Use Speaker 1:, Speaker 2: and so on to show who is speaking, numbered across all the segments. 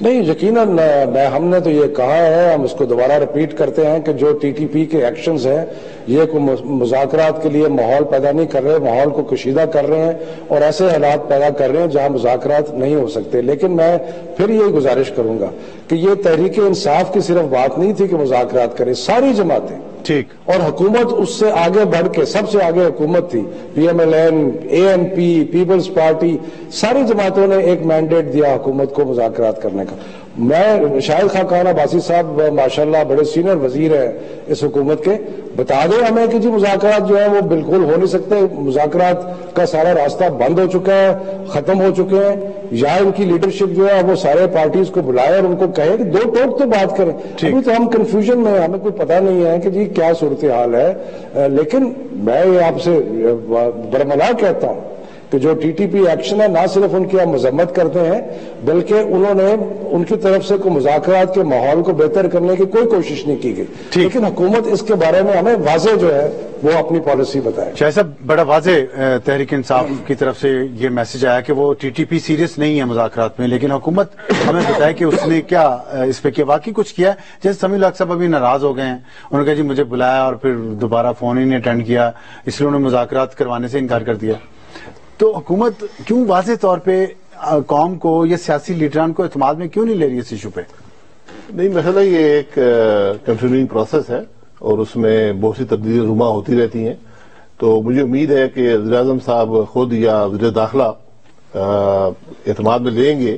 Speaker 1: نہیں، یقیناً ہم نے تو یہ کہا ہے، ہم اس کو دوبارہ رپیٹ کرتے ہیں کہ جو ٹی ٹی پی کے ایکشنز ہیں یہ کوئی مذاکرات کے لیے ماحول پیدا نہیں کر رہے، ماحول کو کشیدہ کر رہے ہیں اور ایسے حالات پیدا کر رہے ہیں جہاں مذاکرات نہیں ہو سکتے۔ لیکن میں پھر یہی گزارش کروں گا کہ یہ تحریک انصاف کی صرف بات نہیں تھی کہ مذاکرات کرے، ساری جماعتیں
Speaker 2: ٹھیک،
Speaker 1: اور حکومت اس سے آگے بڑھ کے، سب سے آگے حکومت تھی، پی ایم ایل این، اے این پی، پیپلز پارٹی، ساری جماعتوں نے ایک مینڈیٹ دیا حکومت کو مذاکرات کرنے کا۔ میں شاہد خاقان عباسی صاحب ماشاءاللہ بڑے سینئر وزیر ہیں اس حکومت کے، بتا دیں ہمیں کہ جی مذاکرات جو ہیں وہ بالکل ہو نہیں سکتے، مذاکرات کا سارا راستہ بند ہو چکا ہے، ختم ہو چکے ہیں، یا ان کی لیڈرشپ جو ہے وہ سارے پارٹیز کو بلائے اور ان کو کہے کہ دو ٹوک تو بات کریں۔ ابھی تو ہم کنفیوژن میں، ہمیں کوئی پتہ نہیں ہے کہ جی کیا صورتحال ہے، لیکن میں یہ آپ سے برملا کہتا ہوں کہ جو ٹی ٹی پی ایکشن ہے، نہ صرف ان کی ہم مذمت کرتے ہیں بلکہ انہوں نے ان کی طرف سے کوئی مذاکرات کے ماحول کو بہتر کرنے کی کوئی کوشش نہیں کی گئی، لیکن حکومت اس کے بارے میں ہمیں واضح جو ہے وہ اپنی پالیسی بتائے۔
Speaker 2: شاہ صاحب، بڑا واضح تحریک انصاف کی طرف سے یہ میسج آیا کہ وہ ٹی ٹی پی سیریس نہیں ہے مذاکرات میں، لیکن حکومت ہمیں بتائے کہ اس نے کیا اس پہ کیا واقعی کچھ کیا ہے۔ جیسے سمیع الحق صاحب ابھی ناراض ہو گئے ہیں، انہوں نے کہا جی مجھے بلایا اور پھر دوبارہ فون ہی نہیں اٹینڈ کیا، اس لیے انہوں نے مذاکرات کروانے سے انکار کر دیا۔ تو حکومت کیوں واضح طور پہ قوم کو یا سیاسی لیڈران کو اعتماد میں کیوں نہیں لے رہی اس ایشو پہ؟
Speaker 3: نہیں، مسئلہ یہ ایک کنٹینیوئنگ پروسیس ہے اور اس میں بہت سی تبدیلی رونما ہوتی رہتی ہیں، تو مجھے امید ہے کہ وزیر اعظم صاحب خود یا وزیر داخلہ اعتماد میں لیں گے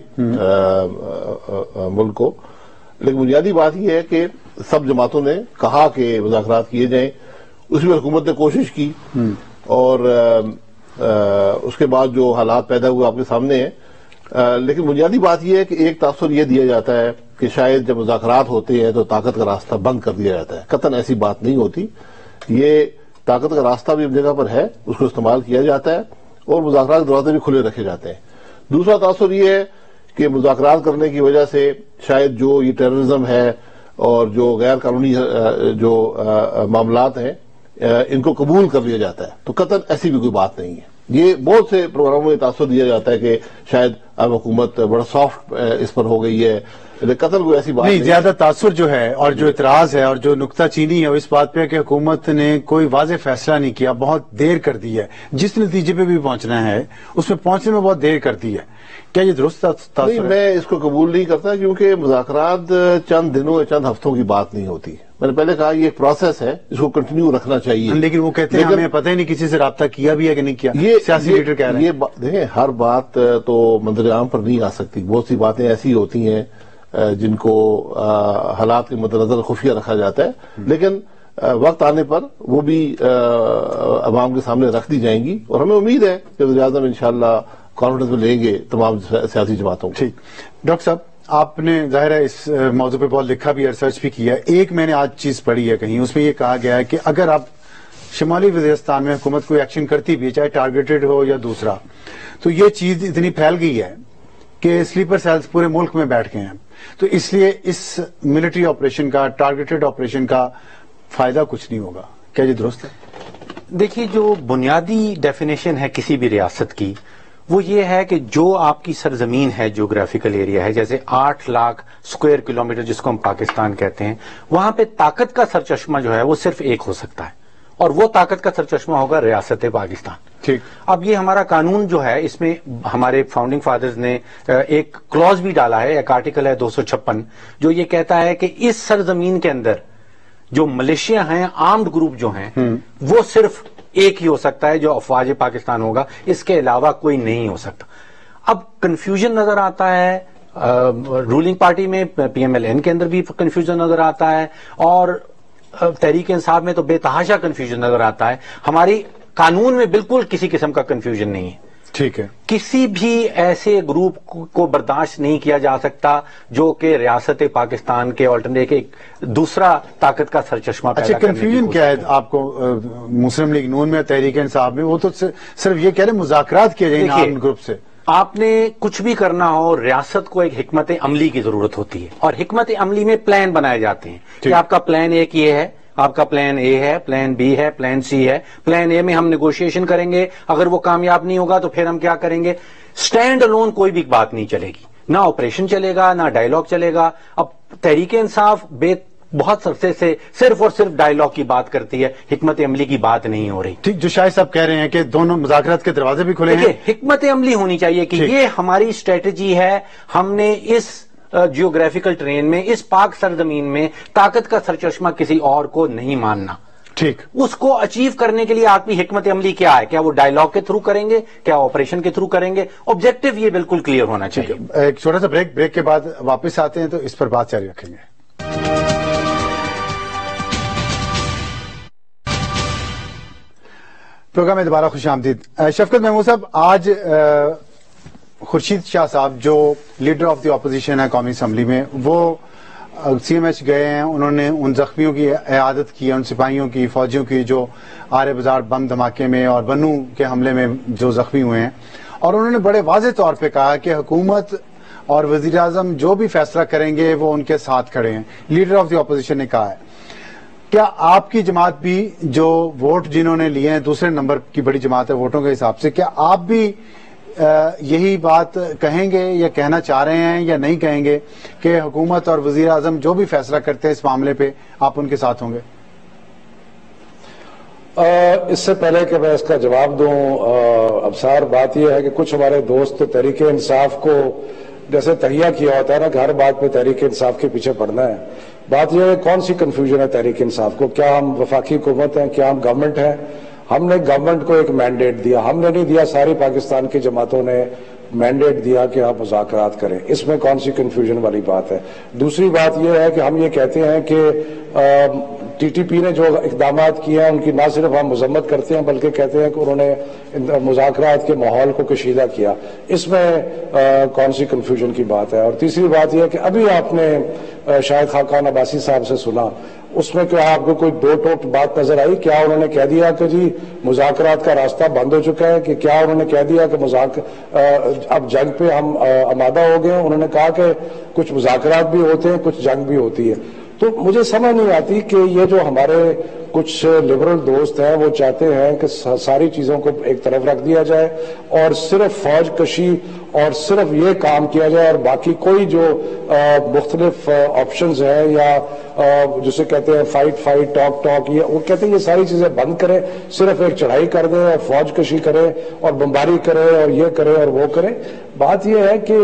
Speaker 3: ملک کو۔ لیکن بنیادی بات یہ ہے کہ سب جماعتوں نے کہا کہ مذاکرات کیے جائیں، اس میں حکومت نے کوشش کی اور اس کے بعد جو حالات پیدا ہوئے آپ کے سامنے ہیں، لیکن بنیادی بات یہ ہے کہ ایک تاثر یہ دیا جاتا ہے کہ شاید جب مذاکرات ہوتے ہیں تو طاقت کا راستہ بند کر دیا جاتا ہے۔ قطعاً ایسی بات نہیں ہوتی، یہ طاقت کا راستہ بھی اپنی جگہ پر ہے، اس کو استعمال کیا جاتا ہے اور مذاکرات کے دروازے بھی کھلے رکھے جاتے ہیں۔ دوسرا تاثر یہ ہے کہ مذاکرات کرنے کی وجہ سے شاید جو یہ ٹیررزم ہے اور جو غیر قانونی جو معاملات ہیں ان کو قبول کر لیا جاتا ہے، تو قطعاً ایسی بھی کوئی بات نہیں ہے۔ یہ بہت سے پروگراموں میں تاثر دیا جاتا ہے کہ شاید اب حکومت بڑا سافٹ اس پر ہو گئی ہے، قطعاً کوئی ایسی بات
Speaker 2: نہیں۔ زیادہ تاثر جو ہے اور جو اعتراض ہے اور جو نکتہ چینی ہے وہ اس بات پہ ہے کہ حکومت نے کوئی واضح فیصلہ نہیں کیا، بہت دیر کر دی ہے، جس نتیجے پہ بھی پہنچنا ہے اس میں پہنچنے میں بہت دیر کر دی ہے۔ کیا یہ درست تاثر
Speaker 3: نہیں، میں اس کو قبول نہیں کرتا، کیونکہ مذاکرات چند دنوں یا چند ہفتوں کی بات نہیں ہوتی۔ میں نے پہلے کہا یہ ایک پروسیس ہے، اس کو کنٹینیو رکھنا چاہیے۔
Speaker 2: لیکن وہ کہتے ہیں ہمیں پتہ ہی نہیں کسی سے رابطہ کیا بھی ہے کہ نہیں کیا، یہ سیاسی لیڈر کہہ رہے ہیں۔
Speaker 3: یہ دیکھیں، ہر بات تو منظر عام پر نہیں آ سکتی، بہت سی باتیں ایسی ہوتی ہیں جن کو حالات کے مدنظر خفیہ رکھا جاتا ہے، لیکن وقت آنے پر وہ بھی عوام کے سامنے رکھ دی جائیں گی اور ہمیں امید ہے کہ وزیر اعظم انشاءاللہ کانفیڈنس میں لیں گے تمام سیاسی جماعتوں کو۔
Speaker 2: ٹھیک، ڈاکٹر صاحب آپ نے ظاہر ہے اس موضوع پہ بہت لکھا بھی ہے، ریسرچ بھی کیا ہے۔ ایک میں نے آج چیز پڑھی ہے کہیں، اس میں یہ کہا گیا ہے کہ اگر آپ شمالی وزیرستان میں حکومت کوئی ایکشن کرتی بھی، چاہے ٹارگیٹڈ ہو یا دوسرا، تو یہ چیز اتنی پھیل گئی ہے کہ سلیپر سیلز پورے ملک میں بیٹھ گئے ہیں، تو اس لیے اس ملٹری آپریشن کا، ٹارگیٹڈ آپریشن کا فائدہ کچھ نہیں ہوگا۔ کیا یہ درست ہے؟
Speaker 4: دیکھیے، جو بنیادی ڈیفینیشن ہے کسی بھی ریاست کی وہ یہ ہے کہ جو آپ کی سرزمین ہے، جیوگرافیکل ایریا ہے، جیسے 8 لاکھ اسکوائر کلومیٹر جس کو ہم پاکستان کہتے ہیں، وہاں پہ طاقت کا سرچشمہ جو ہے وہ صرف ایک ہو سکتا ہے اور وہ طاقت کا سرچشمہ ہوگا ریاست پاکستان۔
Speaker 2: ٹھیک،
Speaker 4: اب یہ ہمارا قانون جو ہے، اس میں ہمارے فاؤنڈنگ فادرز نے ایک کلوز بھی ڈالا ہے، ایک آرٹیکل ہے 256 جو یہ کہتا ہے کہ اس سرزمین کے اندر جو ملیشیا ہیں، آرمڈ گروپ جو ہیں، وہ صرف ایک ہی ہو سکتا ہے جو افواج پاکستان ہوگا، اس کے علاوہ کوئی نہیں ہو سکتا۔ اب کنفیوژن نظر آتا ہے رولنگ پارٹی میں، پی ایم ایل این کے اندر بھی کنفیوژن نظر آتا ہے اور تحریک انصاف میں تو بے تحاشا کنفیوژن نظر آتا ہے۔ ہماری قانون میں بالکل کسی قسم کا کنفیوژن نہیں ہے۔
Speaker 2: ٹھیک ہے،
Speaker 4: کسی بھی ایسے گروپ کو برداشت نہیں کیا جا سکتا جو کہ ریاست پاکستان کے آلٹرنیٹ ایک دوسرا طاقت کا سرچشمہ پیدا
Speaker 2: اچھا،
Speaker 4: کرنے کی
Speaker 2: کنفیوژن کیا ہے آپ کو مسلم لیگ نون میں، تحریک انصاف میں؟ وہ تو صرف یہ کہہ رہے مذاکرات کیے جائیں آرمڈ گروپ سے۔
Speaker 4: آپ نے کچھ بھی کرنا ہو، ریاست کو ایک حکمت عملی کی ضرورت ہوتی ہے اور حکمت عملی میں پلان بنائے جاتے ہیں کہ آپ کا پلان ایک یہ ہے، آپ کا پلان اے ہے، پلان بی ہے، پلان سی ہے۔ پلان اے میں ہم نیگوشیشن کریں گے، اگر وہ کامیاب نہیں ہوگا تو پھر ہم کیا کریں گے۔ سٹینڈ الون کوئی بھی بات نہیں چلے گی۔ نہ آپریشن چلے گا نہ ڈائیلاگ چلے گا. اب تحریک انصاف بہت عرصے سے صرف اور صرف ڈائیلاگ کی بات کرتی ہے, حکمت عملی کی بات نہیں ہو رہی.
Speaker 2: ٹھیک, جو شاہد صاحب کہہ رہے ہیں کہ دونوں مذاکرات کے دروازے بھی کھلے ہیں.
Speaker 4: حکمت عملی ہونی چاہیے کہ یہ ہماری اسٹریٹجی ہے, ہم نے اس جیوگرافیکل ٹرین میں, اس پاک سرزمین میں طاقت کا سرچشمہ کسی اور کو نہیں ماننا.
Speaker 2: ٹھیک,
Speaker 4: اس کو اچیو کرنے کے لیے آپ کی حکمت عملی کیا ہے؟ کیا وہ ڈائیلاگ کے تھرو کریں گے, کیا آپریشن کے تھرو کریں گے؟ آبجیکٹو یہ بالکل کلیئر ہونا چاہیے.
Speaker 2: ایک چھوٹا سا بریک کے بعد واپس آتے ہیں تو اس پر بات جاری رکھیں گے. پروگرام میں دوبارہ خوش آمدید. شفقت محمود صاحب, آج خورشید شاہ صاحب جو لیڈر آف دی اپوزیشن ہے قومی اسمبلی میں, وہ سی ایم ایچ گئے ہیں. انہوں نے ان زخمیوں کی عیادت کی, ان سپاہیوں کی, فوجیوں کی جو آرے بازار بم دھماکے میں اور بنو کے حملے میں جو زخمی ہوئے ہیں, اور انہوں نے بڑے واضح طور پہ کہا کہ حکومت اور وزیر اعظم جو بھی فیصلہ کریں گے وہ ان کے ساتھ کھڑے ہیں. لیڈر آف دی اپوزیشن نے کہا ہے. کیا آپ کی جماعت بھی جو ووٹ جنہوں نے لیے ہیں, دوسرے نمبر کی بڑی جماعت ہے ووٹوں کے حساب سے, کیا آپ بھی یہی بات کہیں گے یا کہنا چاہ رہے ہیں یا نہیں کہیں گے کہ حکومت اور وزیر اعظم جو بھی فیصلہ کرتے ہیں اس معاملے پہ آپ ان کے ساتھ ہوں گے؟
Speaker 1: اس سے پہلے کہ میں اس کا جواب دوں, ابصار, بات یہ ہے کہ کچھ ہمارے دوست تحریک انصاف کو جیسے تہیہ کیا ہوتا ہے نا کہ ہر بات پہ تحریک انصاف کے پیچھے پڑنا ہے. بات یہ ہے کون سی کنفیوژن ہے تحریک انصاف کو, کیا ہم وفاقی حکومت ہیں, کیا ہم گورنمنٹ ہیں؟ ہم نے گورنمنٹ کو ایک مینڈیٹ دیا, ہم نے نہیں دیا, ساری پاکستان کی جماعتوں نے مینڈیٹ دیا کہ آپ مذاکرات کریں. اس میں کون سی کنفیوژن والی بات ہے؟ دوسری بات یہ ہے کہ ہم یہ کہتے ہیں کہ ٹی ٹی پی نے جو اقدامات کیے ہیں ان کی نہ صرف ہم مذمت کرتے ہیں بلکہ کہتے ہیں کہ انہوں نے مذاکرات کے ماحول کو کشیدہ کیا. اس میں کون سی کنفیوژن کی بات ہے؟ اور تیسری بات یہ ہے کہ ابھی آپ نے شاہد خاقان عباسی صاحب سے سنا, اس میں کیا آپ کو کوئی دو ٹوک بات نظر آئی؟ کیا انہوں نے کہہ دیا کہ جی مذاکرات کا راستہ بند ہو چکا ہے, کہ کیا انہوں نے کہہ دیا کہ اب جنگ پہ ہم آمادہ ہو گئے ہیں؟ انہوں نے کہا کہ کچھ مذاکرات بھی ہوتے ہیں, کچھ جنگ بھی ہوتی ہے. تو مجھے سمجھ نہیں آتی کہ یہ جو ہمارے کچھ لبرل دوست ہیں وہ چاہتے ہیں کہ ساری چیزوں کو ایک طرف رکھ دیا جائے اور صرف فوج کشی اور صرف یہ کام کیا جائے, اور باقی کوئی جو مختلف آپشنز ہیں یا جسے کہتے ہیں فائٹ ٹاک, یہ وہ کہتے ہیں یہ ساری چیزیں بند کریں, صرف ایک چڑھائی کر دیں اور فوج کشی کریں اور بمباری کریں اور یہ کریں اور وہ کریں. بات یہ ہے کہ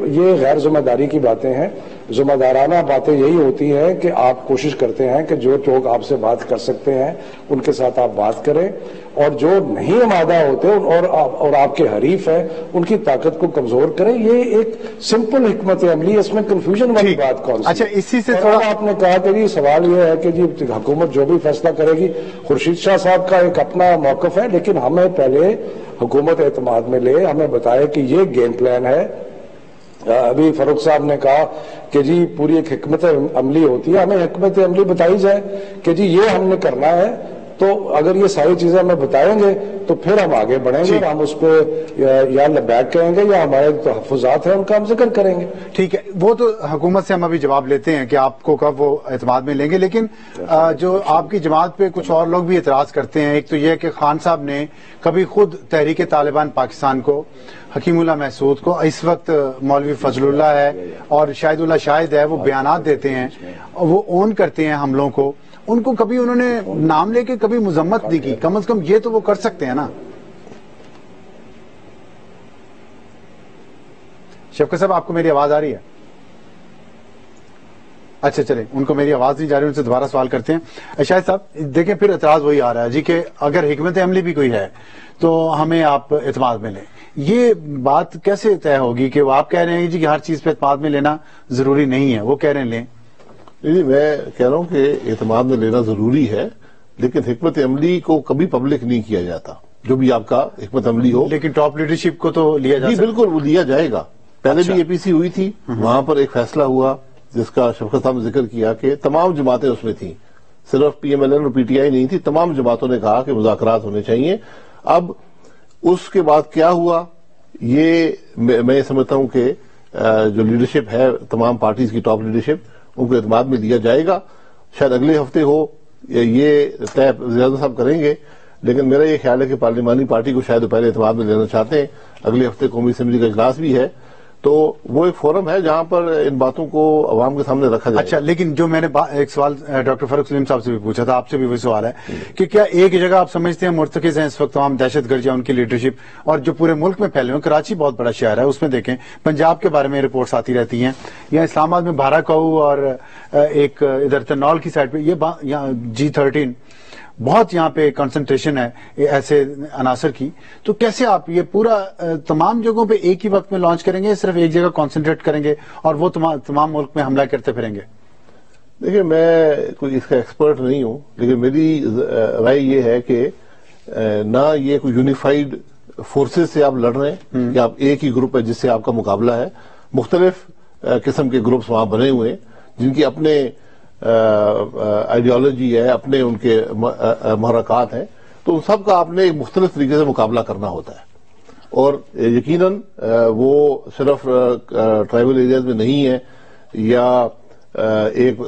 Speaker 1: یہ غیر ذمہ داری کی باتیں ہیں. ذمہ دارانہ باتیں یہی ہوتی ہیں کہ آپ کوشش کرتے ہیں کہ جو لوگ آپ سے بات کر سکتے ہیں ان کے ساتھ آپ بات کریں, اور جو نہیں آمادہ ہوتے اور آپ کے حریف ہیں ان کی طاقت کو کمزور کریں. یہ ایک سمپل حکمت عملی, اس میں کنفیوژن والی بات کون سی؟
Speaker 2: اچھا, اسی سے تھوڑا
Speaker 1: آپ نے کہا کہ جی سوال یہ ہے کہ جی حکومت جو بھی فیصلہ کرے گی, خورشید شاہ صاحب کا ایک اپنا موقف ہے, لیکن ہمیں پہلے حکومت اعتماد میں لے, ہمیں بتائے کہ یہ گیم پلان ہے. ابھی فاروق صاحب نے کہا کہ جی پوری ایک حکمت عملی ہوتی ہے, ہمیں حکمت عملی بتائی جائے کہ جی یہ ہم نے کرنا ہے. تو اگر یہ ساری چیزیں ہمیں بتائیں گے تو پھر ہم آگے بڑھیں گے, اور ہم اس پہ یا لبیک کہیں گے یا ہمارے تحفظات ہیں ان کا ہم ذکر کریں گے.
Speaker 2: ٹھیک ہے, وہ تو حکومت سے ہم ابھی جواب لیتے ہیں کہ آپ کو کب وہ اعتماد میں لیں گے, لیکن جو آپ کی جماعت پہ کچھ اور لوگ بھی اعتراض کرتے ہیں. ایک تو یہ کہ خان صاحب نے کبھی خود تحریک طالبان پاکستان کو, حکیم اللہ محسود کو, اس وقت مولوی فضل اللہ ہے اور شاہد اللہ شاہد ہے, وہ بیانات دیتے ہیں, وہ اون کرتے ہیں حملوں کو, ان کو کبھی انہوں نے نام لے کے کبھی مذمت نہیں کی. کم از کم یہ تو وہ کر سکتے ہیں نا. شفقت صاحب, آپ کو میری آواز آ رہی ہے؟ اچھا چلیں, ان کو میری آواز نہیں جا رہی, ان سے دوبارہ سوال کرتے ہیں. شاہد صاحب دیکھیں, پھر اعتراض وہی آ رہا ہے جی کہ اگر حکمت عملی بھی کوئی ہے تو ہمیں آپ اعتماد میں لیں. یہ بات کیسے طے ہوگی کہ وہ آپ کہہ رہے ہیں جی کہ ہر چیز پہ اعتماد میں لینا ضروری نہیں ہے, وہ کہہ رہے ہیں لیں؟
Speaker 3: نہیں, میں کہہ رہا ہوں کہ اعتماد میں لینا ضروری ہے, لیکن حکمت عملی کو کبھی پبلک نہیں کیا جاتا, جو بھی آپ کا حکمت عملی ہو.
Speaker 2: لیکن ٹاپ لیڈرشپ کو تو لیا جا سکتا ہے.
Speaker 3: بالکل, وہ لیا جائے گا. پہلے بھی اے پی سی ہوئی تھی, وہاں پر ایک فیصلہ ہوا جس کا شفقت صاحب نے ذکر کیا کہ تمام جماعتیں اس میں تھیں, صرف پی ایم ایل این اور پی ٹی آئی نہیں تھی, تمام جماعتوں نے کہا کہ مذاکرات ہونے چاہیے. اب اس کے بعد کیا ہوا, یہ میں یہ سمجھتا ہوں کہ جو لیڈرشپ ہے تمام پارٹیز کی ٹاپ لیڈرشپ, ان کو اعتماد میں لیا جائے گا. شاید اگلے ہفتے ہو, یہ طے وزیر اعظم صاحب کریں گے, لیکن میرا یہ خیال ہے کہ پارلیمانی پارٹی کو شاید پہلے اعتماد میں لینا چاہتے ہیں. اگلے ہفتے قومی اسمبلی کا اجلاس بھی ہے, تو وہ ایک فورم ہے جہاں پر ان باتوں کو عوام کے سامنے رکھا جائے.
Speaker 2: اچھا، لیکن جو میں نے ایک سوال ڈاکٹر فاروق سلیم صاحب سے بھی پوچھا تھا، آپ سے بھی وہی سوال ہے کہ کیا ایک جگہ آپ سمجھتے ہیں مرتکز ہیں اس وقت تمام دہشت گردیاں، ان کی لیڈرشپ، اور جو پورے ملک میں پھیلے ہوئے؟ کراچی بہت بڑا شہر ہے، اس میں دیکھیں پنجاب کے بارے میں رپورٹس آتی رہتی ہیں، یا اسلام آباد میں بھارا کاؤ اور ایک ادھر ترنول کی سائڈ پہ یہ G13 بہت یہاں پہ کنسنٹریشن ہے ایسے عناصر کی. تو کیسے آپ یہ پورا تمام جگہوں پہ ایک ہی وقت میں لانچ کریں گے، صرف ایک جگہ کانسنٹریٹ کریں گے اور وہ تمام ملک میں حملہ کرتے پھریں گے؟
Speaker 3: دیکھیں، میں کوئی اس کا ایکسپرٹ نہیں ہوں، لیکن میری رائے یہ ہے کہ نہ یہ کوئی یونیفائڈ فورسز سے آپ لڑ رہے ہیں کہ آپ ایک ہی گروپ ہے جس سے آپ کا مقابلہ ہے. مختلف قسم کے گروپس وہاں بنے ہوئے ہیں جن کی اپنے آئیڈیالوجی ہے، اپنے ان کے محرکات ہیں، تو ان سب کا آپ نے ایک مختلف طریقے سے مقابلہ کرنا ہوتا ہے. اور یقیناً وہ صرف ٹرائبل ایریاز میں نہیں ہے یا ایک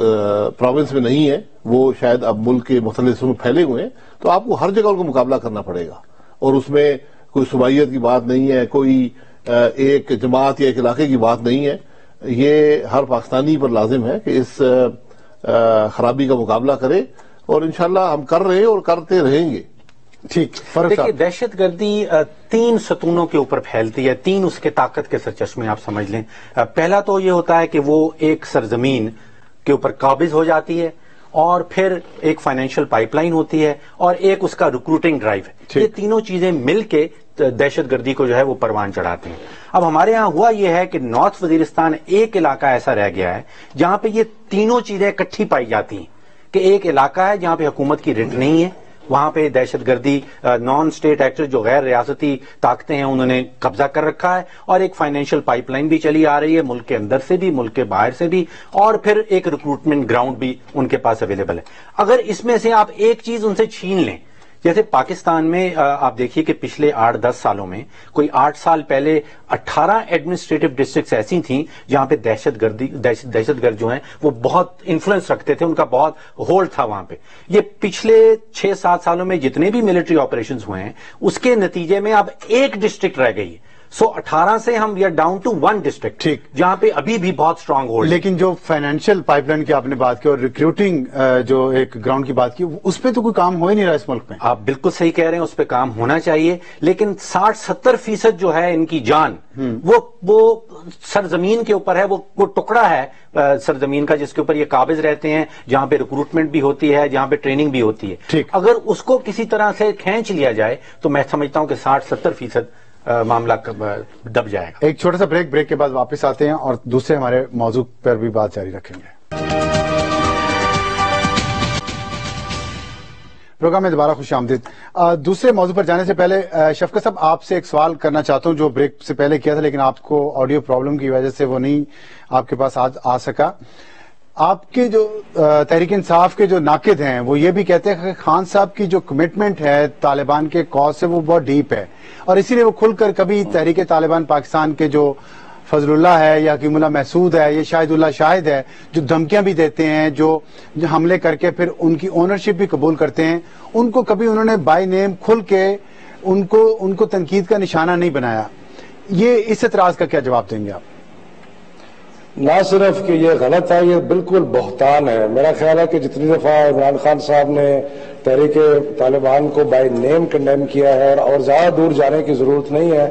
Speaker 3: پروونس میں نہیں ہے، وہ شاید اب ملک کے مختلف حصوں میں پھیلے ہوئے ہیں. تو آپ کو ہر جگہ ان کو مقابلہ کرنا پڑے گا، اور اس میں کوئی صوبائیت کی بات نہیں ہے، کوئی ایک جماعت یا ایک علاقے کی بات نہیں ہے. یہ ہر پاکستانی پر لازم ہے کہ اس خرابی کا مقابلہ کرے، اور انشاءاللہ ہم کر رہے ہیں اور کرتے رہیں گے.
Speaker 2: ٹھیک.
Speaker 4: دیکھیے، دہشت گردی 3 ستونوں کے اوپر پھیلتی ہے، 3 اس کے طاقت کے سرچشمے آپ سمجھ لیں. پہلا تو یہ ہوتا ہے کہ وہ ایک سرزمین کے اوپر قابض ہو جاتی ہے، اور پھر ایک فائنینشیل پائپ لائن ہوتی ہے، اور ایک اس کا ریکروٹنگ ڈرائیو ہے. یہ تینوں چیزیں مل کے دہشت گردی کو جو ہے وہ پروان چڑھاتے ہیں. اب ہمارے ہاں ہوا یہ ہے کہ نارتھ وزیرستان ایک علاقہ ایسا رہ گیا ہے جہاں پہ یہ تینوں چیزیں اکٹھی پائی جاتی ہیں، کہ ایک علاقہ ہے جہاں پہ حکومت کی رٹ نہیں ہے، وہاں پہ دہشت گردی نان اسٹیٹ ایکٹر جو غیر ریاستی طاقتیں ہیں انہوں نے قبضہ کر رکھا ہے، اور ایک فائنینشیل پائپ لائن بھی چلی آ رہی ہے ملک کے اندر سے بھی، ملک کے باہر سے بھی، اور پھر ایک ریکروٹمنٹ گراؤنڈ بھی ان کے پاس اویلیبل ہے. اگر اس میں سے آپ ایک چیز ان سے چھین لیں، جیسے پاکستان میں آپ دیکھیے کہ پچھلے 8-10 سالوں میں کوئی 8 سال پہلے 18 ایڈمنسٹریٹو ڈسٹرکٹس ایسی تھیں جہاں پہ دہشت گرد جو ہیں وہ بہت انفلوئنس رکھتے تھے، ان کا بہت ہولڈ تھا وہاں پہ. یہ پچھلے 6-7 سالوں میں جتنے بھی ملٹری آپریشنز ہوئے ہیں اس کے نتیجے میں اب ایک ڈسٹرکٹ رہ گئی ہے. 18 سے ہم we are down to 1 district,
Speaker 2: ٹھیک،
Speaker 4: جہاں پہ ابھی بھی بہت اسٹرانگ ہولڈ.
Speaker 2: لیکن جو فائنینشیل پائپ لائن کی آپ نے بات کی اور ریکروٹنگ جو ایک گراؤنڈ کی بات کی، اس پہ تو کوئی کام ہو ہی نہیں رہا اس ملک میں.
Speaker 4: آپ بالکل صحیح کہہ رہے ہیں، اس پہ کام ہونا چاہیے، لیکن 60-70% جو ہے ان کی جان وہ سرزمین کے اوپر ہے. وہ ٹکڑا ہے سرزمین کا جس کے اوپر یہ قابض رہتے ہیں، جہاں پہ ریکروٹمنٹ بھی ہوتی ہے، جہاں پہ ٹریننگ بھی ہوتی ہے. اگر اس کو کسی طرح سے کھینچ لیا جائے تو میں سمجھتا ہوں کہ 60-70% معاملہ دب جائے گا.
Speaker 2: ایک چھوٹا سا بریک کے بعد واپس آتے ہیں اور دوسرے ہمارے موضوع پر بھی بات جاری رکھیں گے. پروگرام میں دوبارہ خوش آمدید. دوسرے موضوع پر جانے سے پہلے شفقت صاحب آپ سے ایک سوال کرنا چاہتا ہوں جو بریک سے پہلے کیا تھا لیکن آپ کو آڈیو پرابلم کی وجہ سے وہ نہیں آپ کے پاس آ سکا. آپ کے جو تحریک انصاف کے جو ناقد ہیں وہ یہ بھی کہتے ہیں کہ خان صاحب کی جو کمٹمنٹ ہے طالبان کے کاز سے وہ بہت ڈیپ ہے، اور اسی لیے وہ کھل کر کبھی تحریک طالبان پاکستان کے جو فضل اللہ ہے یا حکیم اللہ محسود ہے یا شاہد اللہ شاہد ہے جو دھمکیاں بھی دیتے ہیں، جو حملے کر کے پھر ان کی اونرشپ بھی قبول کرتے ہیں، ان کو کبھی انہوں نے بائی نیم کھل کے ان کو تنقید کا نشانہ نہیں بنایا. یہ اس اعتراض کا کیا جواب دیں گے آپ؟
Speaker 1: نہ صرف کہ یہ غلط ہے، یہ بالکل بہتان ہے. میرا خیال ہے کہ جتنی دفعہ عمران خان صاحب نے تحریک طالبان کو بائی نیم کنڈیم کیا ہے، اور زیادہ دور جانے کی ضرورت نہیں ہے.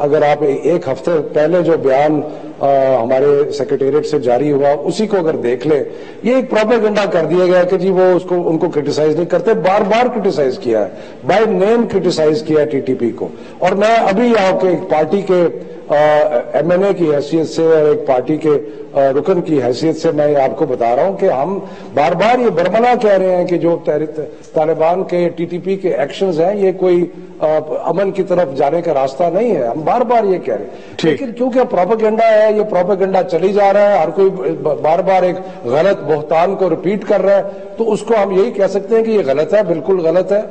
Speaker 1: اگر آپ ایک ہفتے پہلے جو بیان ہمارے سیکریٹریٹ سے جاری ہوا اسی کو اگر دیکھ لیں، یہ ایک پروپیگنڈا کر دیا گیا کہ جی وہ ان کو کرٹیسائز نہیں کرتے، بار بار کرٹیسائز کیا ہے، بائی نیم کرٹیسائز کیا ہے ٹی ٹی پی کو. اور میں ابھی آپ کے ایک پارٹی کے ایم این اے کی حیثیت سے اور ایک پارٹی کے رکن کی حیثیت سے میں آپ کو بتا رہا ہوں کہ ہم بار بار یہ برملا کہہ رہے ہیں کہ جو طالبان کے ٹی ٹی پی کے ایکشنز ہیں یہ کوئی امن کی طرف جانے کا راستہ نہیں ہے. ہم بار بار یہ کہہ رہے ہیں، لیکن کیونکہ پروپیگنڈا ہے، یہ پروپیگنڈا چلی جا رہا ہے، ہر کوئی بار بار ایک غلط بہتان کو ریپیٹ کر رہا ہے، تو اس کو ہم یہی کہہ سکتے ہیں کہ یہ غلط ہے، بالکل غلط ہے.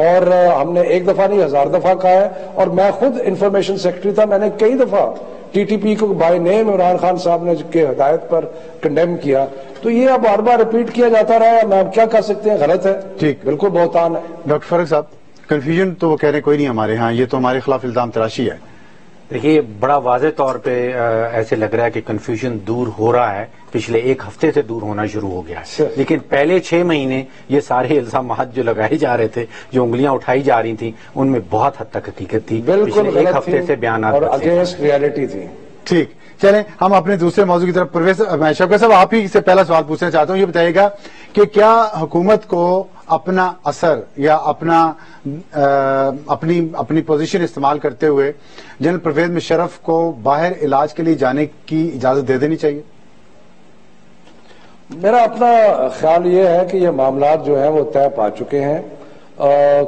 Speaker 1: اور ہم نے ایک دفعہ نہیں 1000 دفعہ کہا ہے، اور میں خود انفارمیشن سیکرٹری تھا، میں نے کئی دفعہ ٹی ٹی پی کو بائی نیم عمران خان صاحب نے کے ہدایت پر کنڈیم کیا. تو یہ اب بار بار ریپیٹ کیا جاتا رہا ہے، میں اب کیا کہہ سکتے ہیں، غلط ہے، ٹھیک، بالکل بہتان ہے.
Speaker 2: ڈاکٹر فاروق صاحب، کنفیوژن تو وہ کہہ رہے کوئی نہیں ہمارے ہاں، یہ تو ہمارے خلاف الزام تراشی ہے.
Speaker 4: دیکھیے بڑا واضح طور پہ ایسے لگ رہا ہے کہ کنفیوژن دور ہو رہا ہے، پچھلے ایک ہفتے سے دور ہونا شروع ہو گیا ہے، لیکن پہلے 6 مہینے یہ سارے الزامات جو لگائے جا رہے تھے، جو انگلیاں اٹھائی جا رہی تھیں، ان میں بہت حد تک حقیقت تھی،
Speaker 1: بالکل
Speaker 4: ایک ہفتے سے بیانات
Speaker 1: اور اگینسٹ ریالٹی تھی۔
Speaker 2: ٹھیک، چلیں ہم اپنے دوسرے موضوع کی طرف پرویز شوکت صاحب آپ ہی سے پہلا سوال پوچھنا چاہتا ہوں، یہ بتائیے گا کہ کیا حکومت کو اپنا اثر یا اپنی پوزیشن استعمال کرتے ہوئے جنرل پرویز مشرف کو باہر علاج کے لیے جانے کی اجازت دے دینی چاہیے؟
Speaker 1: میرا اپنا خیال یہ ہے کہ یہ معاملات جو ہیں وہ طے پا چکے ہیں۔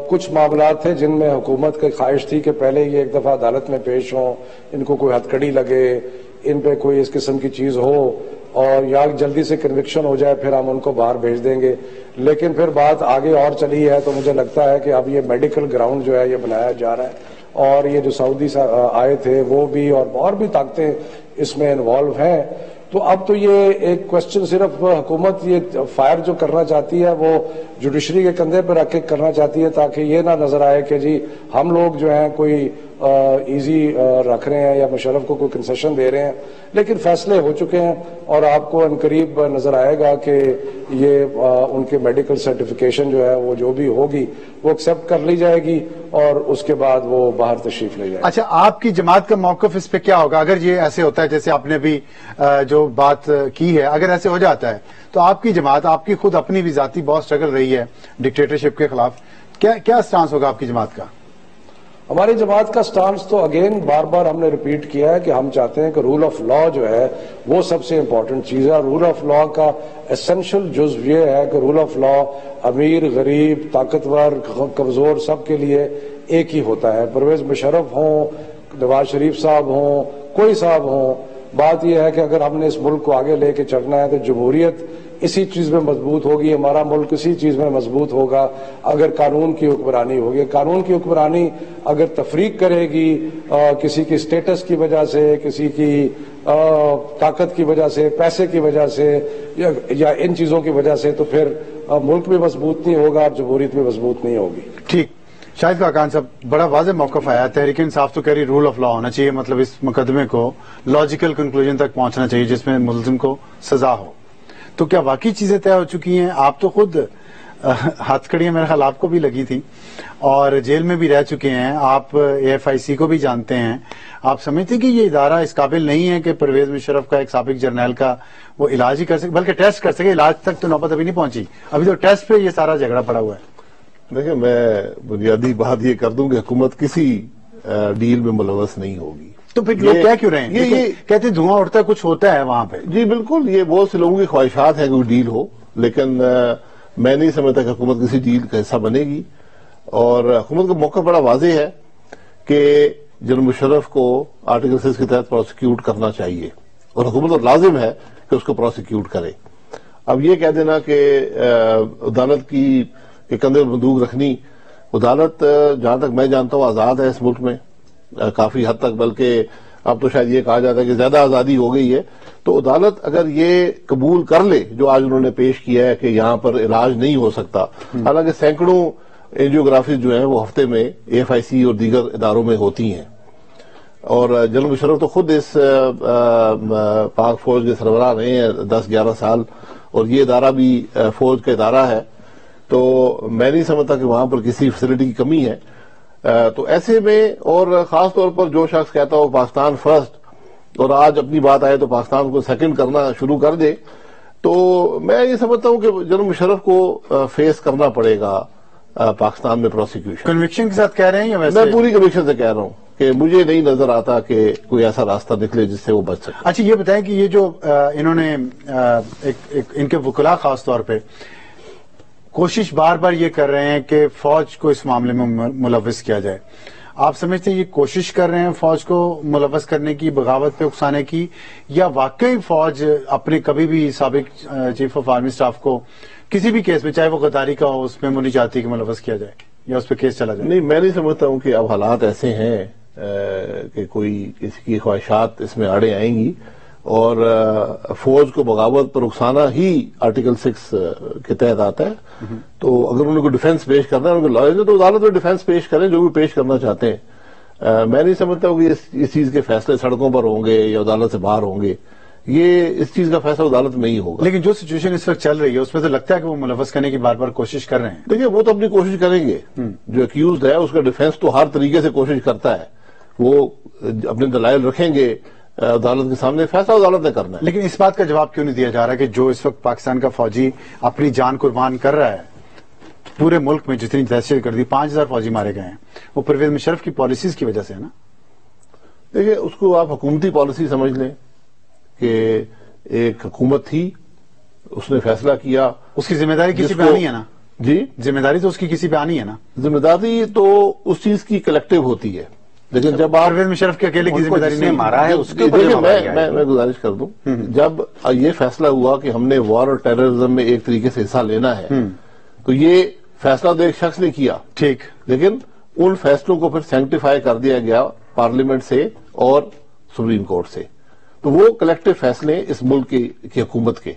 Speaker 1: کچھ معاملات تھے جن میں حکومت کی خواہش تھی کہ پہلے یہ ایک دفعہ عدالت میں پیش ہوں، ان کو کوئی ہتھکڑی لگے، ان پہ کوئی اس قسم کی چیز ہو اور یا جلدی سے کنوکشن ہو جائے، پھر ہم ان کو باہر بھیج دیں گے۔ لیکن پھر بات آگے اور چلی ہے، تو مجھے لگتا ہے کہ اب یہ میڈیکل گراؤنڈ جو ہے یہ بنایا جا رہا ہے، اور یہ جو سعودی آئے تھے وہ بھی اور بھی طاقتیں اس میں انوالو ہیں۔ تو اب تو یہ ایک کوشچن صرف حکومت یہ فائر جو کرنا چاہتی ہے وہ جوڈیشری کے کندھے پہ رکھ کے کرنا چاہتی ہے، تاکہ یہ نہ نظر آئے کہ جی ہم لوگ جو ہیں کوئی ایزی رکھ رہے ہیں یا مشرف کو کوئی کنسیشن دے رہے ہیں، لیکن فیصلے ہو چکے ہیں اور آپ کو عنقریب نظر آئے گا کہ یہ ان کے میڈیکل سرٹیفکیشن جو ہے وہ جو بھی ہوگی وہ ایکسپٹ کر لی جائے گی اور اس کے بعد وہ باہر تشریف لے جائے گی۔
Speaker 2: اچھا، آپ کی جماعت کا موقف اس پہ کیا ہوگا اگر یہ ایسے ہوتا ہے جیسے آپ نے بھی جو بات کی ہے، اگر ایسے ہو جاتا ہے تو آپ کی جماعت، آپ کی خود اپنی بھی ذاتی بہت اسٹرگل رہی ہے ڈکٹیٹرشپ کے خلاف، کیا سٹانس ہوگا آپ کی جماعت کا؟
Speaker 1: ہماری جماعت کا سٹانس تو اگین بار بار ہم نے ریپیٹ کیا ہے کہ ہم چاہتے ہیں کہ رول آف لا جو ہے وہ سب سے امپورٹنٹ چیز ہے۔ رول آف لا کا ایسنشل جزو یہ ہے کہ رول آف لا امیر، غریب، طاقتور، کمزور سب کے لیے ایک ہی ہوتا ہے۔ پرویز مشرف ہوں، نواز شریف صاحب ہوں، کوئی صاحب ہوں، بات یہ ہے کہ اگر ہم نے اس ملک کو آگے لے کے چلنا ہے تو جمہوریت اسی چیز میں مضبوط ہوگی، ہمارا ملک اسی چیز میں مضبوط ہوگا اگر قانون کی حکمرانی ہوگی۔ قانون کی حکمرانی اگر تفریق کرے گی کسی کی سٹیٹس کی وجہ سے، کسی کی طاقت کی وجہ سے، پیسے کی وجہ سے یا ان چیزوں کی وجہ سے، تو پھر ملک بھی مضبوط نہیں ہوگا اور جمہوریت بھی مضبوط نہیں ہوگی۔
Speaker 2: ٹھیک، شاہد خاقان صاحب بڑا واضح موقف آیا، تحریک انصاف تو کہہ رہی رول آف لا ہونا چاہیے، مطلب اس مقدمے کو لاجیکل کنکلوژن تک پہنچنا چاہیے جس میں ملزم کو سزا ہو۔ تو کیا واقعی چیزیں طے ہو چکی ہیں؟ آپ تو خود ہاتھ کڑیاں میرے خیال آپ کو بھی لگی تھی اور جیل میں بھی رہ چکے ہیں، آپ AFIC کو بھی جانتے ہیں، آپ سمجھتے ہیں کہ یہ ادارہ اس قابل نہیں ہے کہ پرویز مشرف کا، ایک سابق جرنیل کا وہ علاج ہی کر سکے، بلکہ ٹیسٹ کر سکے؟ علاج تک تو نوبت ابھی نہیں پہنچی، ابھی تو ٹیسٹ پہ یہ سارا جھگڑا پڑا ہوا ہے۔
Speaker 3: دیکھیں، میں بنیادی بات یہ کر دوں کہ حکومت کسی ڈیل میں ملوث نہیں ہوگی۔
Speaker 2: تو پھر لوگ کیا کیوں رہے ہیں؟ یہ کہتے ہیں دھواں اڑتا ہے، کچھ ہوتا ہے وہاں پہ۔
Speaker 3: جی بالکل، یہ بہت سے لوگوں کی خواہشات ہیں کہ کوئی ڈیل ہو، لیکن میں نہیں سمجھتا کہ حکومت کسی ڈیل کا حصہ بنے گی، اور حکومت کا موقع بڑا واضح ہے کہ جنرل مشرف کو آرٹیکل 6 کے تحت پروسیکیوٹ کرنا چاہیے، اور حکومت کو لازم ہے کہ اس کو پروسیکیوٹ کرے۔ اب یہ کہہ دینا کہ عدالت کی کندھے پر بندوق رکھنی، عدالت جہاں تک میں جانتا ہوں آزاد ہے اس ملک میں کافی حد تک، بلکہ اب تو شاید یہ کہا جاتا ہے کہ زیادہ آزادی ہو گئی ہے۔ تو عدالت اگر یہ قبول کر لے جو آج انہوں نے پیش کیا ہے کہ یہاں پر علاج نہیں ہو سکتا، حالانکہ سینکڑوں اینجیوگرافیز جو ہیں وہ ہفتے میں AFIC اور دیگر اداروں میں ہوتی ہیں، اور جنرل مشرف تو خود اس پاک فوج کے سربراہ رہے ہیں 10-11 سال، اور یہ ادارہ بھی فوج کا ادارہ ہے، تو میں نہیں سمجھتا کہ وہاں پر کسی فیسلٹی کی کمی ہے۔ تو ایسے میں، اور خاص طور پر جو شخص کہتا ہو پاکستان فرسٹ اور آج اپنی بات آئے تو پاکستان کو سیکنڈ کرنا شروع کر دے، تو میں یہ سمجھتا ہوں کہ جنرل مشرف کو فیس کرنا پڑے گا پاکستان میں پروسیکیوشن۔
Speaker 2: کنوکشن کے ساتھ کہہ رہے ہیں یا ویسے؟
Speaker 3: میں پوری کنوکشن سے کہہ رہا ہوں کہ مجھے نہیں نظر آتا کہ کوئی ایسا راستہ نکلے جس سے وہ بچ سکے۔
Speaker 2: اچھا، یہ بتائیں کہ یہ جو انہوں نے ان کے وکلاء خاص طور پہ کوشش بار بار یہ کر رہے ہیں کہ فوج کو اس معاملے میں ملوث کیا جائے، آپ سمجھتے ہیں یہ کوشش کر رہے ہیں فوج کو ملوث کرنے کی، بغاوت پہ اکسانے کی، یا واقعی فوج اپنے کبھی بھی سابق چیف آف آرمی اسٹاف کو کسی بھی کیس میں، چاہے وہ غداری کا ہو، اس میں وہ نہیں چاہتی کہ ملوث کیا جائے یا اس پہ کیس چلا جائے؟
Speaker 3: نہیں، میں نہیں سمجھتا ہوں کہ اب حالات ایسے ہیں کہ کوئی کسی کی خواہشات اس میں آڑے آئیں گی، اور فوج کو بغاوت پر اکسانا ہی آرٹیکل 6 کے تحت آتا ہے۔ تو اگر انہوں کو ڈیفینس پیش کرنا ہے، ان کو لائر تو عدالت میں ڈیفینس پیش کریں جو بھی پیش کرنا چاہتے ہیں، میں نہیں سمجھتا ہوں کہ اس چیز کے فیصلے سڑکوں پر ہوں گے یا عدالت سے باہر ہوں گے. یہ اس چیز کا فیصلہ عدالت میں ہی ہوگا.
Speaker 2: لیکن جو سچویشن اس وقت چل رہی ہے اس میں تو لگتا ہے کہ وہ ملوث کرنے کی بار بار کوشش کر رہے ہیں.
Speaker 3: دیکھیے وہ تو اپنی کوشش کریں گے. جو ایکیوزڈ ہے اس کا ڈیفینس تو ہر طریقے سے کوشش کرتا ہے. وہ اپنے دلائل رکھیں گے عدالت کے سامنے, فیصلہ عدالت نے کرنا ہے.
Speaker 2: لیکن اس بات کا جواب کیوں نہیں دیا جا رہا کہ جو اس وقت پاکستان کا فوجی اپنی جان قربان کر رہا ہے, پورے ملک میں جتنی دہشت گردی 5000 فوجی مارے گئے ہیں, وہ پرویز مشرف کی پالیسیز کی وجہ سے ہے نا.
Speaker 3: دیکھیے اس کو آپ حکومتی پالیسی سمجھ لیں کہ ایک حکومت تھی, اس نے فیصلہ کیا,
Speaker 2: اس کی ذمہ داری کسی پہ آنی ہے نا.
Speaker 3: جی
Speaker 2: ذمہ داری تو اس کی کسی پہ آنی ہے نا.
Speaker 3: ذمہ داری تو اس چیز کی کلیکٹیو ہوتی ہے, لیکن جب آپ
Speaker 2: پرویز مشرف کے اکیلے کی ذمہ داری نہیں
Speaker 4: مارا ہے اس کے اوپر
Speaker 3: میں گزارش کر دوں, جب یہ فیصلہ ہوا کہ ہم نے وار اور ٹیررزم میں ایک طریقے سے حصہ لینا ہے, تو یہ فیصلہ تو ایک شخص نے کیا,
Speaker 2: ٹھیک,
Speaker 3: لیکن ان فیصلوں کو پھر سینکٹیفائی کر دیا گیا پارلیمنٹ سے اور سپریم کورٹ سے. تو وہ کلیکٹیو فیصلے اس ملک کی حکومت کے,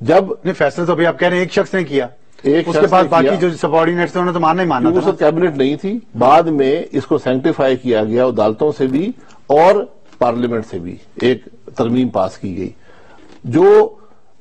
Speaker 3: جب
Speaker 2: فیصلہ تو ابھی آپ کہہ رہے ہیں ایک شخص نے کیا,
Speaker 3: ایک
Speaker 2: اس کے بعد باقی جو سبارڈینیٹس تھے انہوں نے تو ماننا ہی ماننا
Speaker 3: تھا. کیبنٹ نہیں تھی, بعد میں اس کو سینکٹیفائی کیا گیا عدالتوں سے بھی اور پارلیمنٹ سے بھی ایک ترمیم پاس کی گئی. جو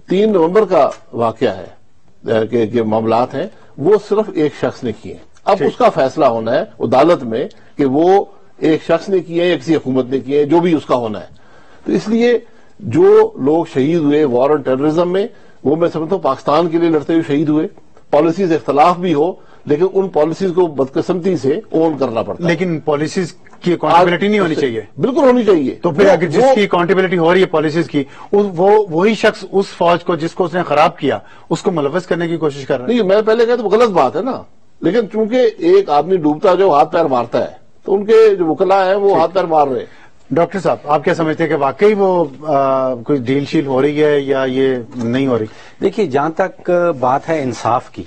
Speaker 3: 3 نومبر کا واقعہ ہے کہ معاملات ہیں وہ صرف ایک شخص نے کیے. اب اس کا فیصلہ ہونا ہے عدالت میں کہ وہ ایک شخص نے کیے یا کسی حکومت نے کیے, جو بھی اس کا ہونا ہے. تو اس لیے جو لوگ شہید ہوئے وار اور ٹیررزم میں, وہ میں سمجھتا ہوں پاکستان کے لیے لڑتے ہوئے شہید ہوئے. پالیسیز اختلاف بھی ہو, لیکن ان پالیسیز کو بدقسمتی سے اون کرنا پڑتا ہے.
Speaker 2: لیکن پالیسیز کی اکاؤنٹیبلٹی نہیں ہونی چاہیے.
Speaker 3: بالکل ہونی چاہیے.
Speaker 2: تو پھر اگر جس کی اکاؤنٹیبلٹی ہو رہی ہے پالیسیز کی, وہی شخص اس فوج کو جس کو اس نے خراب کیا اس کو ملوث کرنے کی کوشش کر رہا ہے.
Speaker 3: نہیں, میں پہلے کہتا وہ غلط بات ہے نا, لیکن چونکہ ایک آدمی ڈوبتا جو ہاتھ پیر مارتا ہے, تو ان کے جو وکلا ہیں وہ ہاتھ پیر مار رہے ہیں.
Speaker 2: ڈاکٹر صاحب آپ کیا سمجھتے ہیں کہ واقعی وہ کوئی ڈیل شیل ہو رہی ہے یا یہ نہیں ہو رہی؟
Speaker 4: دیکھیے جہاں تک بات ہے انصاف کی,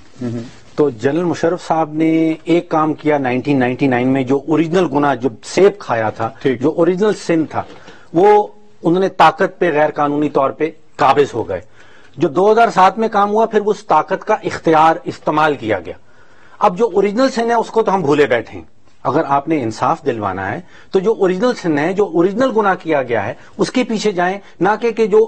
Speaker 4: تو جنرل مشرف صاحب نے ایک کام کیا 1999 میں, جو اوریجنل گناہ جو سیب کھایا تھا, جو اوریجنل سن تھا, وہ انہوں نے طاقت پہ غیر قانونی طور پہ قابض ہو گئے. جو 2007 میں کام ہوا, پھر اس طاقت کا اختیار استعمال کیا گیا. اب جو اوریجنل سن ہے اس کو تو ہم بھولے بیٹھے ہیں. اگر آپ نے انصاف دلوانا ہے تو جو اوریجنل سن ہے, جو اوریجنل گناہ کیا گیا ہے, اس کے پیچھے جائیں, نہ کہ جو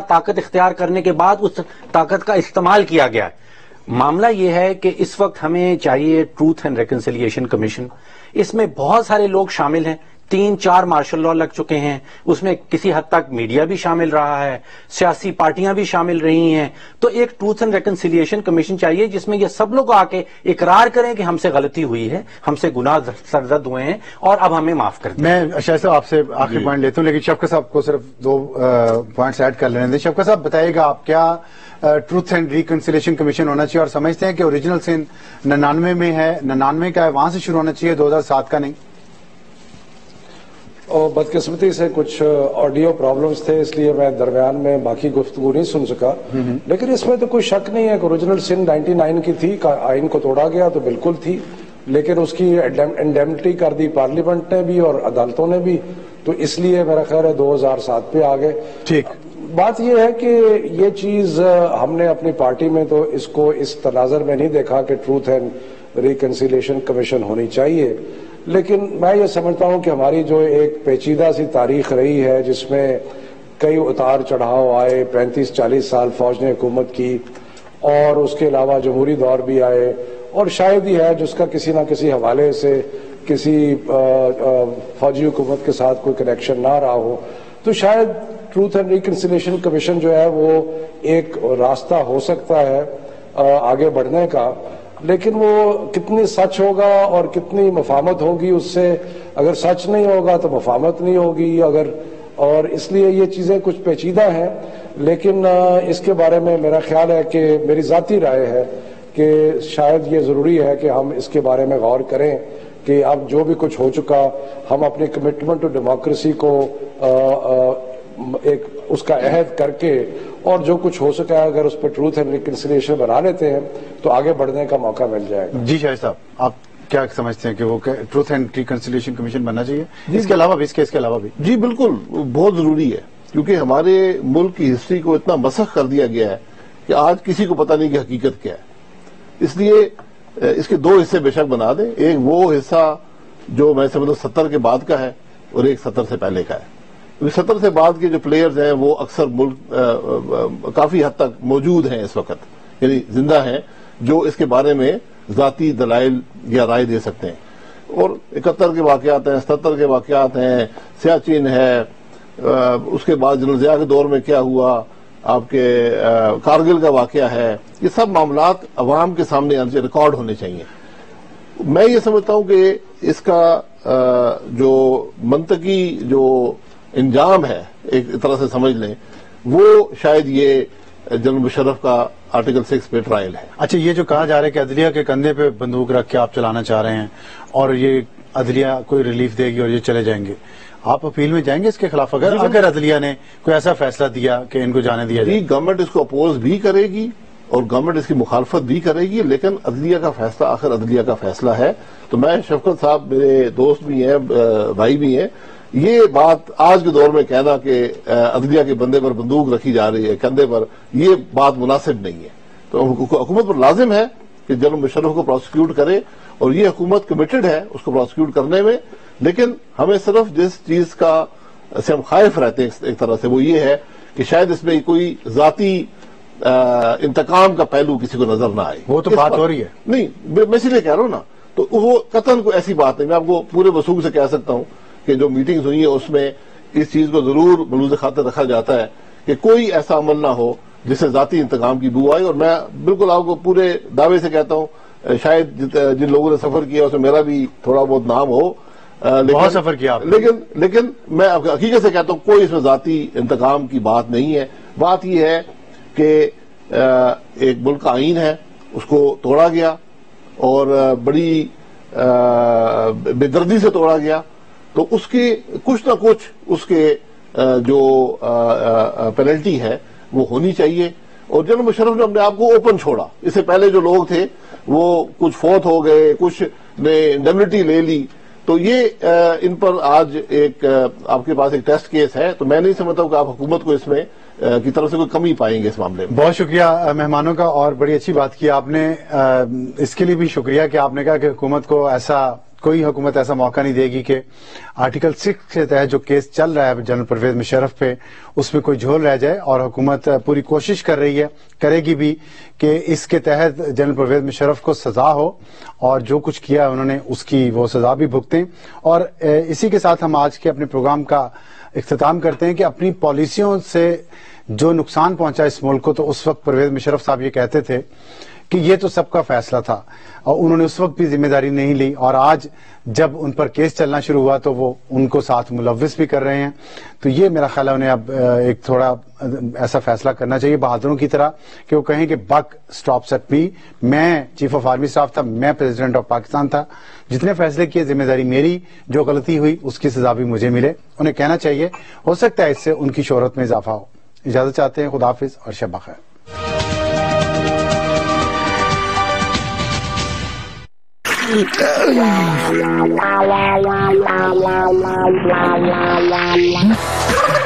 Speaker 4: طاقت اختیار کرنے کے بعد اس طاقت کا استعمال کیا گیا ہے. معاملہ یہ ہے کہ اس وقت ہمیں چاہیے ٹروتھ اینڈ ریکنسیلیشن کمیشن. اس میں بہت سارے لوگ شامل ہیں, 3-4 مارشل لا لگ چکے ہیں, اس میں کسی حد تک میڈیا بھی شامل رہا ہے, سیاسی پارٹیاں بھی شامل رہی ہیں. تو ایک ٹروتھ اینڈ ریکنسیلیشن کمیشن چاہیے جس میں یہ سب لوگ آ کے اقرار کریں کہ ہم سے غلطی ہوئی ہے, ہم سے گناہ سرزد ہوئے ہیں اور اب ہمیں معاف کر دیں.
Speaker 2: میں شاہ صاحب آپ سے آخری پوائنٹ لیتا ہوں, لیکن شفقت صاحب کو صرف 2 پوائنٹس ایڈ کر لینے دیں. شفقت صاحب بتائیے گا آپ کیا ٹروتھ اینڈ ریکنسیلیشن کمیشن ہونا چاہیے, اور سمجھتے ہیں کہ اوریجنل سن 99 میں ہے, 99 کا ہے, وہاں سے شروع ہونا چاہیے, 2007 کا نہیں؟
Speaker 1: اور بدقسمتی سے کچھ آڈیو پرابلمز تھے, اس لیے میں درمیان میں باقی گفتگو نہیں سن سکا. لیکن اس میں تو کوئی شک نہیں ہے کہ اوریجنل سن 99 کی تھی, آئین کو توڑا گیا تو بالکل تھی, لیکن اس کی انڈیمنٹی کر دی پارلیمنٹ نے بھی اور عدالتوں نے بھی, تو اس لیے میرا خیال ہے 2007 پہ آ گئے.
Speaker 2: ٹھیک,
Speaker 1: بات یہ ہے کہ یہ چیز ہم نے اپنی پارٹی میں تو اس کو اس تناظر میں نہیں دیکھا کہ ٹروتھ اینڈ ریکنسیلیشن کمیشن ہونی چاہیے, لیکن میں یہ سمجھتا ہوں کہ ہماری جو ایک پیچیدہ سی تاریخ رہی ہے جس میں کئی اتار چڑھاؤ آئے, 35-40 سال فوج نے حکومت کی, اور اس کے علاوہ جمہوری دور بھی آئے, اور شاید ہی ہے جس کا کسی نہ کسی حوالے سے کسی فوجی حکومت کے ساتھ کوئی کنیکشن نہ رہا ہو, تو شاید ٹروتھ اینڈ ریکنسیلیشن کمیشن جو ہے وہ ایک راستہ ہو سکتا ہے آگے بڑھنے کا. لیکن وہ کتنی سچ ہوگا اور کتنی مفاہمت ہوگی اس سے, اگر سچ نہیں ہوگا تو مفاہمت نہیں ہوگی, اور اس لیے یہ چیزیں کچھ پیچیدہ ہیں. لیکن اس کے بارے میں میرا خیال ہے کہ میری ذاتی رائے ہے کہ شاید یہ ضروری ہے کہ ہم اس کے بارے میں غور کریں کہ اب جو بھی کچھ ہو چکا, ہم اپنی کمٹمنٹ ٹو ڈیموکریسی کو ایک اس کا عہد کر کے, اور جو کچھ ہو سکا ہے اگر اس پہ ٹروتھ اینڈ ریکنسیلیشن بنا لیتے ہیں تو آگے بڑھنے کا موقع مل جائے گا.
Speaker 2: جی شاہد صاحب, آپ کیا سمجھتے ہیں کہ وہ ٹروتھ اینڈ ریکنسیلیشن کمیشن بننا چاہیے؟ اس کے علاوہ بھی, اس کیس کے علاوہ بھی.
Speaker 3: جی بالکل, بہت ضروری ہے, کیونکہ ہمارے ملک کی ہسٹری کو اتنا مسخ کر دیا گیا ہے کہ آج کسی کو پتہ نہیں کہ حقیقت کیا ہے. اس لیے اس کے 2 حصے بے شک بنا دیں. ایک وہ حصہ جو میں سمجھتا ہوں 70 کے بعد کا ہے اور ایک 70 سے پہلے کا ہے. 70 سے بعد کے جو پلیئرز ہیں وہ اکثر ملک کافی حد تک موجود ہیں اس وقت, یعنی زندہ ہیں, جو اس کے بارے میں ذاتی دلائل یا رائے دے سکتے ہیں. اور 71 کے واقعات ہیں, 77 کے واقعات ہیں, سیاچن ہے, اس کے بعد جنرل ضیاء کے دور میں کیا ہوا, آپ کے کارگل کا واقعہ ہے, یہ سب معاملات عوام کے سامنے ریکارڈ ہونے چاہیے. میں یہ سمجھتا ہوں کہ اس کا جو منطقی جو انجام ہے ایک طرح سے سمجھ لیں, وہ شاید یہ جنرل مشرف کا آرٹیکل 6 پہ ٹرائل ہے.
Speaker 2: اچھا, یہ جو کہا جا رہا ہے کہ عدلیہ کے کندھے پہ بندوق رکھ کے آپ چلانا چاہ رہے ہیں اور یہ عدلیہ کوئی ریلیف دے گی اور یہ چلے جائیں گے, آپ اپیل میں جائیں گے اس کے خلاف اگر عدلیہ نے کوئی ایسا فیصلہ دیا کہ ان کو جانے دیا جائے؟
Speaker 3: گورنمنٹ اس کو اپوز بھی کرے گی اور گورنمنٹ اس کی مخالفت بھی کرے گی, لیکن عدلیہ کا فیصلہ آخر عدلیہ کا فیصلہ ہے. تو میں شفقت صاحب میرے دوست بھی ہیں, بھائی بھی ہیں, یہ بات آج کے دور میں کہنا کہ عدلیہ کے بندے پر بندوق رکھی جا رہی ہے کندھے پر, یہ بات مناسب نہیں ہے. تو حکومت پر لازم ہے کہ جنرل مشرف کو پروسیکیوٹ کرے, اور یہ حکومت کمیٹڈ ہے اس کو پروسیکیوٹ کرنے میں. لیکن ہمیں صرف جس چیز کا سے ہم خائف رہتے ہیں ایک طرح سے, وہ یہ ہے کہ شاید اس میں کوئی ذاتی انتقام کا پہلو کسی کو نظر نہ آئے.
Speaker 2: وہ تو بات ہو رہی ہے.
Speaker 3: نہیں, میں اسی لیے کہہ رہا ہوں نا, تو وہ قطعاً کوئی ایسی بات نہیں. میں آپ کو پورے وثوق سے کہہ سکتا ہوں کہ جو میٹنگز ہوئی ہیں اس میں اس چیز کو ضرور ملوز خاطر رکھا جاتا ہے کہ کوئی ایسا عمل نہ ہو جس سے ذاتی انتقام کی بو آئے. اور میں بالکل آپ کو پورے دعوے سے کہتا ہوں, شاید جن لوگوں نے سفر کیا اس میں میرا بھی تھوڑا بہت نام ہو,
Speaker 2: بہت سفر کیا
Speaker 3: لیکن میں حقیقت سے کہتا ہوں کوئی اس میں ذاتی انتقام کی بات نہیں ہے. بات یہ ہے کہ ایک ملک کا آئین ہے, اس کو توڑا گیا اور بڑی بے دردی سے توڑا گیا, تو اس کی کچھ نہ کچھ اس کے جو پینلٹی ہے وہ ہونی چاہیے. اور جنرل مشرف نے اپنے آپ کو اوپن چھوڑا. اس سے پہلے جو لوگ تھے وہ کچھ فوت ہو گئے, کچھ نے انڈیمنٹی لے لی, تو یہ ان پر آج ایک آپ کے پاس ایک ٹیسٹ کیس ہے. تو میں نہیں سمجھتا ہوں کہ آپ حکومت کو اس میں کی طرف سے کوئی کمی پائیں گے اس معاملے میں.
Speaker 2: بہت شکریہ مہمانوں کا, اور بڑی اچھی بات کی آپ نے. اس کے لیے بھی شکریہ کہ آپ نے کہا کہ حکومت کو کوئی حکومت ایسا موقع نہیں دے گی کہ آرٹیکل 6 کے تحت جو کیس چل رہا ہے جنرل پرویز مشرف پہ, اس میں کوئی جھول رہ جائے. اور حکومت پوری کوشش کر رہی ہے, کرے گی بھی, کہ اس کے تحت جنرل پرویز مشرف کو سزا ہو, اور جو کچھ کیا انہوں نے اس کی وہ سزا بھی بھگتیں. اور اسی کے ساتھ ہم آج کے اپنے پروگرام کا اختتام کرتے ہیں کہ اپنی پالیسیوں سے جو نقصان پہنچا اس ملک کو, تو اس وقت پرویز مشرف صاحب یہ کہتے تھے کہ یہ تو سب کا فیصلہ تھا, اور انہوں نے اس وقت بھی ذمہ داری نہیں لی, اور آج جب ان پر کیس چلنا شروع ہوا تو وہ ان کو ساتھ ملوث بھی کر رہے ہیں. تو یہ میرا خیال ہے انہیں اب ایک تھوڑا ایسا فیصلہ کرنا چاہیے بہادروں کی طرح کہ وہ کہیں کہ بک اسٹاپس ایٹ می, میں چیف آف آرمی اسٹاف تھا, میں پریزیڈنٹ آف پاکستان تھا, جتنے فیصلے کیے ذمہ داری میری, جو غلطی ہوئی اس کی سزا بھی مجھے ملے. انہیں کہنا چاہیے, ہو سکتا ہے اس سے ان کی شہرت میں اضافہ ہو. اجازت چاہتے ہیں, خدا حافظ اور شب بخیر.
Speaker 5: La la la la la la la la la la.